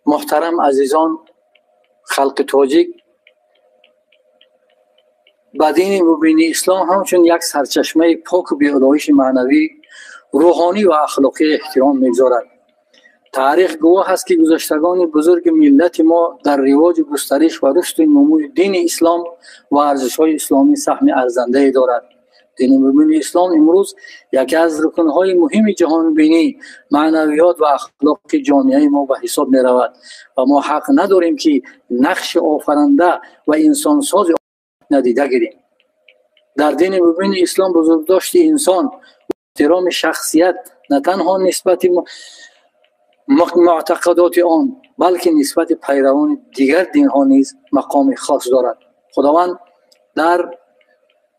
محترم عزیزان خلق تاجیک، با دین مبین اسلام همچون یک سرچشمه پاک و بی‌آلایش معنوی، روحانی و اخلاقی احترام می‌گذارد. تاریخ گواه است که گذشتگان بزرگ ملت ما در رواج گسترش و رشد نمود دین اسلام و ارزش‌های اسلامی سهم ارزنده دارد. دین مبین اسلام امروز یکی از رکن‌های مهم جهان بینی، معنویات و اخلاق جامعه ما به حساب می‌رود و ما حق نداریم که نقش آفریننده و انسانساز ندیده گیریم. در دین مبین اسلام بزرگداشت انسان و احترام شخصیت نه تنها نسبت معتقدات آن بلکه نسبت پیروان دیگر دین‌ها نیز مقام خاص دارد. خداوند در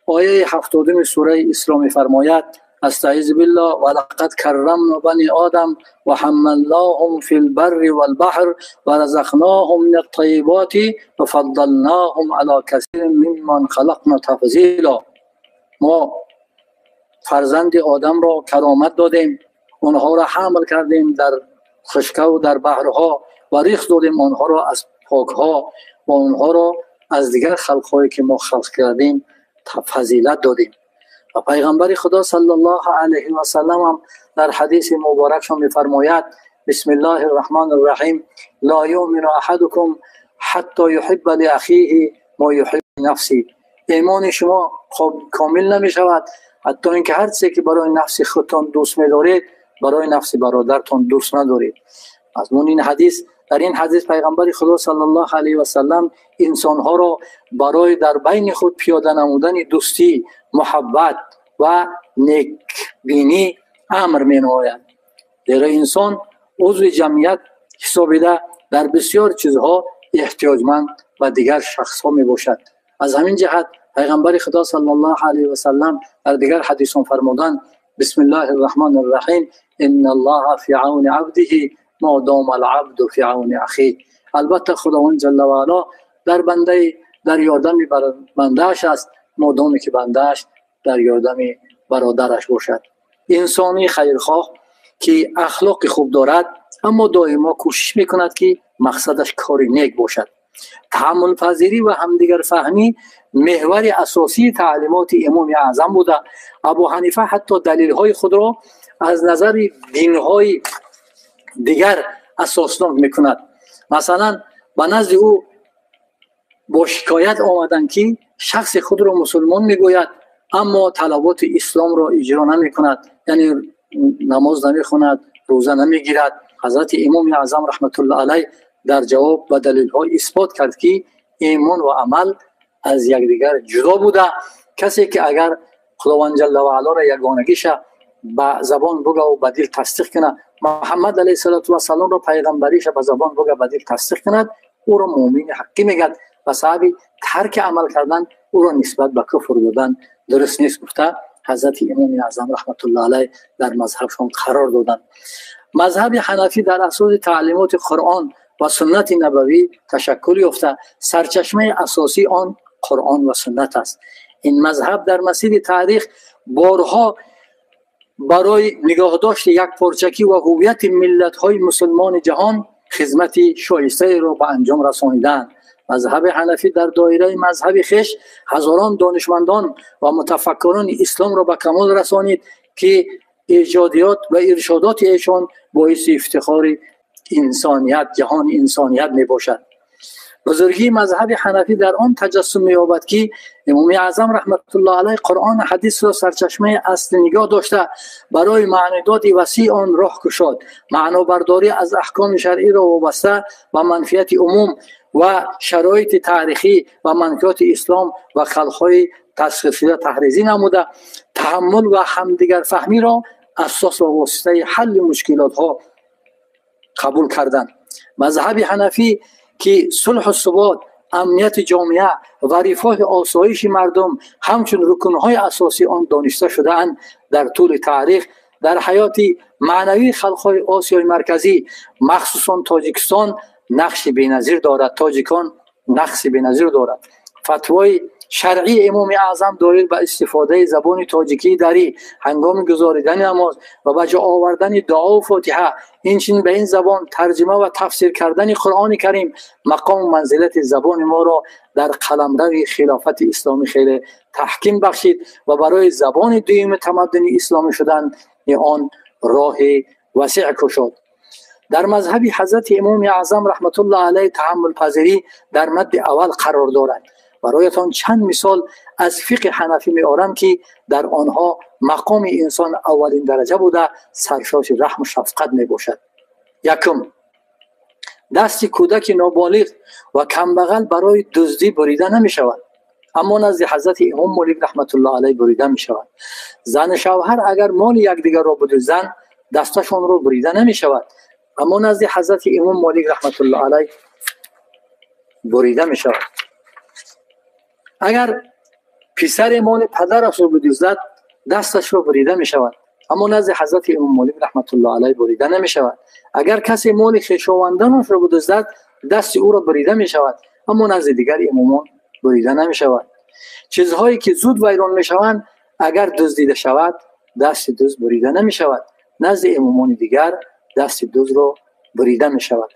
آیه 70 سوره اسراء می‌فرماید: استعیذ بالله ولقد کرمنا بنی آدم و حملناهم فی البر والبحر ورزقناهم من الطیبات وفضلناهم علی کثیر ممن خلقنا تفضیلا. ما فرزند آدم را کرامت دادیم، آنها را حمل کردیم در خشکی و در بحرها و ریخت دادیم آنها را از پاکها و آنها را از دیگر خلق‌هایی که ما خلق کردیم فضیلت دادیم. و پیغمبر خدا صلی الله علیه و سلم هم در حدیث مبارکشان می‌فرماید: بسم الله الرحمن الرحیم لا یؤمن احدکم حتی یحب لاخیه ما یحب لنفسه. ایمان شما کامل نمی‌شود حتی اینکه هر چیزی که برای نفس خودتان دوست می‌دارید برای نفس برادرتان دوست ندارید. از این حدیث، در این حدیث پیغمبر خدا صلی الله علیه و سلم انسان‌ها را برای در بین خود پیاده نمودن دوستی، محبت و نیک بینی امر می‌نماید. زیرا انسان عضو جمعیت حسابیده در بسیار چیزها احتیاجمند و دیگر شخص‌ها میباشد. از همین جهت پیغمبر خدا صلی الله علیه و سلم در دیگر حدیثان فرمودند: بسم الله الرحمن الرحیم ان الله فی عون عبده ما دام العبد فی عون اخیه. البته خداوند جل و علا در یاردم بنده‌اش است مادامی که بنده‌اش در یاردم برادرش باشد. انسانی خیرخواه که اخلاق خوب دارد اما دائما کوشش میکند که مقصدش کار نیک باشد. تحمل پذیری و همدیگر فهمی محور اساسی تعلیمات امام اعظم بوده. ابو حنیفه حتی دلیل‌های خود را از نظر دین‌های دیگر اساسناک میکند. مثلا به نزد او با شکایت آمدند که شخص خود را مسلمان میگوید اما طلبات اسلام را اجرا نمیکند، یعنی نماز نمیخواند، روزه نمیگیرد. حضرت امام اعظم رحمت الله علیه در جواب و دلیل‌های اثبات کرد که ایمان و عمل از یکدیگر جدا بوده. کسی که اگر خداوند جل و علا را یگانگیش به زبان بگه و به دل تصدیق کنه، محمد علیه السلام را پیغمبریش به زبان بگه به دل تصدیق کند، او را مؤمن حقی میگد و صاحب ترک عمل کردن او را نسبت به کفر دادن درست نیست گفته حضرت امام اعظم رحمت الله علیه در مذهبشون قرار دادند. مذهب حنفی در اساس تعلیمات قرآن و سنت نبوی تشکل یافته. سرچشمه اساسی آن قرآن و سنت است. این مذهب در مسیر تاریخ بارها برای نگاه داشت یک پارچگی و هویت ملت‌های مسلمان جهان خدمت شایسته را به انجام رسانیدند. مذهب حنفی در دایره مذهب خویش هزاران دانشمندان و متفکران اسلام را به کمال رسانید که ایجادیات و ارشادات ایشان باعث افتخار انسانیت، جهان انسانیت می باشد. بزرگی مذهب حنفی در آن تجسم می‌یابد که امام اعظم رحمت الله علیه قرآن و حدیث را سرچشمه اصل نگاه داشته برای معنیداد وسیع آن راه گشاد. معنابرداری از احکام شرعی را وابسته و منفیت عموم و شرایط تاریخی و منفیات اسلام و خلق‌های تصرفی تحریزی نموده. تحمل و همدیگر فهمی را اساس و واسطه حل مشکلات ها قبول کردند. مذهب حنفی که صلح و ثبات، امنیت جامعه و رفاه آسایش مردم همچون رکنهای اساسی آن دانسته شده اند، در طول تاریخ در حیات معنوی خلق‌های آسیای مرکزی مخصوصا تاجیکستان نقش بی‌نظیر دارد. تاجیکان نقش بی‌نظیر دارد. فتوای شرعی امام اعظم دایر به استفاده زبان تاجیکی دری هنگام گزاریدن نماز و به جا آوردن دعا و فاتحه، اینچنین به این زبان ترجمه و تفسیر کردن قرآن کریم مقام و منزلت زبان ما را در قلمرو خلافت اسلامی خیلی تحکیم بخشید و برای زبان دویم تمدن اسلامی شدن آن راه وسیع گشود. در مذهب حضرت امام اعظم رحمت الله علیه تحمل پذیری در مد اول قرار دارد. برایتان چند مثال از فقه حنفی می‌آورم که در آنها مقام انسان اولین درجه بوده سرشار رحم و شفقت میباشد. یکم، دست کودک نابالغ و کمبغل برای دزدی بریده نمی شود، اما نزد حضرت امام مالک رحمت الله علیه بریده می شود. زن شوهر اگر مال یکدیگر را بدزدند دستشان را بریده نمی شود، اما نزد حضرت امام مالک رحمت الله علیه بریده می شود. اگر پسر مال پدرش را بدزدد دستش را بریده می شود، اما نزد حضرت امام مالک رحمت الله علیه بریده نمی شود. اگر کسی مال خویشاوندانش را بدزدد دست او را بریده می شود، اما نزد دیگر امامان بریده نمی شود. چیزهایی که زود ویران می شوند اگر دزدیده شود دست دزد بریده نمی شود، نزد امامان دیگر دست دزد را بریده می شود.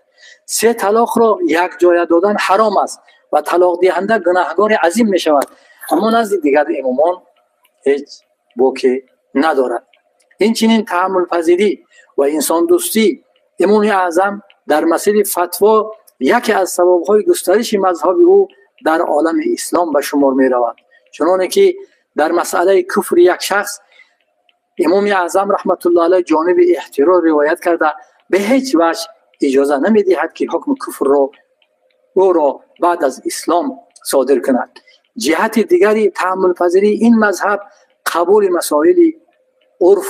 3 طلاق را یک جای دادن حرام است و طلاق دهنده گناهکار عظیم می شود، اما نزد دیگر امامان هیچ باکی ندارد. این چنین تحمل پذیری و انسان دوستی امام اعظم در مسیر فتوا یکی از سبب‌های گسترش مذهب او در عالم اسلام به شمار می رود. چنانه که در مسئله کفر یک شخص امام اعظم رحمت الله علیه جانب احترار روایت کرده به هیچ وجه اجازه نمی دهد که حکم کفر را او را بعد از اسلام صادر کند. جهت دیگری تحمل پذیری این مذهب قبول مسائل عرف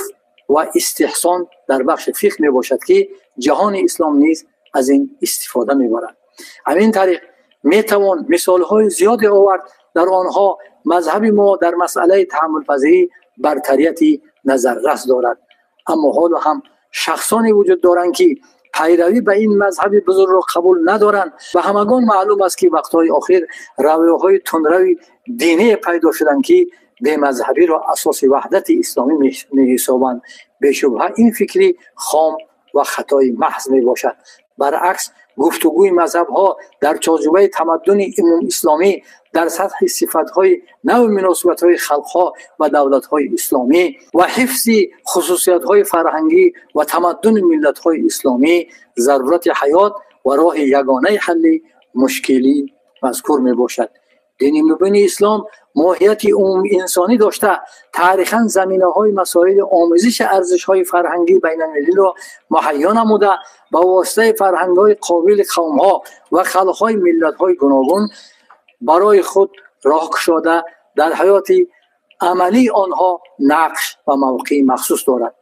و استحسان در بخش فقه می باشد که جهان اسلام نیز از این استفاده می برد. همین طریق می توان مثال های زیادی آورد در آنها مذهب ما در مسئله تحمل پذیری برتریتی نظررس دارد، اما حالا هم شخصانی وجود دارند که پیروی به این مذهب بزرگ را قبول ندارند و همگان معلوم است که وقتهای اخیر رویه‌های تندروی دینی پیدا شدند که به مذهبی را اساس وحدت اسلامی می‌حسابند. بی‌شبهه این فکری خام و خطای محض میباشد. برعکس گفتگوی مذهب‌ها در چارچوبه تمدن اسلامی در سطح صفت‌های نوع مناسبت‌های خلق‌ها و دولت‌های اسلامی و حفظ خصوصیت‌های فرهنگی و تمدن ملت‌های اسلامی ضرورت حیات و راه یگانه حل مشکلی مذکور میباشد. دین مبین اسلام ماهیت عمومی انسانی داشته تاریخاً زمینه‌های مسائل آموزش ارزش‌های فرهنگی بین‌المللی را مهیا نموده با واسطه فرهنگ‌های قابل قوم‌ها و خلق‌های ملت‌های گوناگون برای خود راه گشوده در حیات عملی آنها نقش و موقع مخصوص دارد.